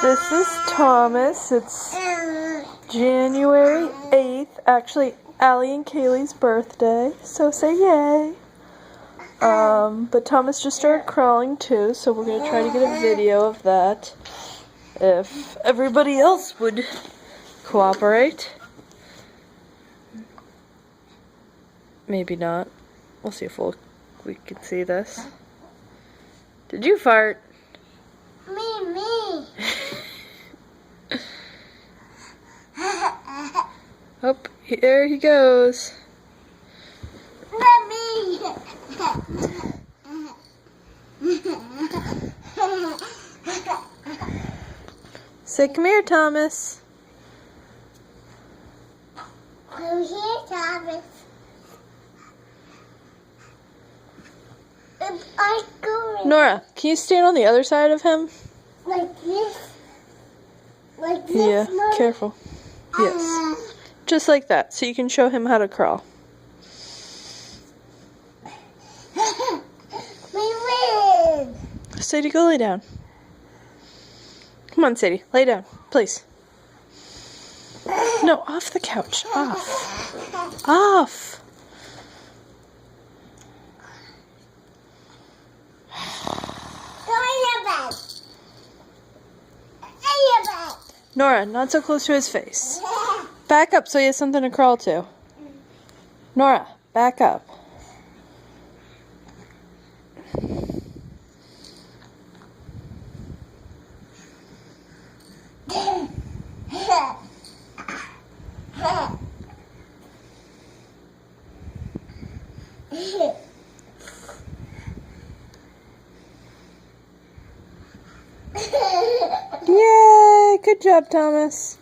This is Thomas. It's January 8th. Actually, Allie and Kaylee's birthday. So say yay. But Thomas just started crawling too, so we're going to try to get a video of that. If everybody else would cooperate. Maybe not. We'll see if we can see this. Did you fart? Me. Oh, here he goes. Not me. Say, come here, Thomas. Come here, Thomas. I'm going. Nora, can you stand on the other side of him? Like this? Like this? Yeah, Mom? careful. Yes. Just like that, so you can show him how to crawl. My wig. Sadie, go lay down. Come on, Sadie, lay down, please. No, off the couch. Off. Off. Nora, not so close to his face. Back up so he has something to crawl to. Nora, back up. Yay! Good job, Thomas.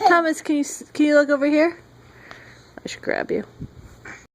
Thomas, can you look over here? I should grab you.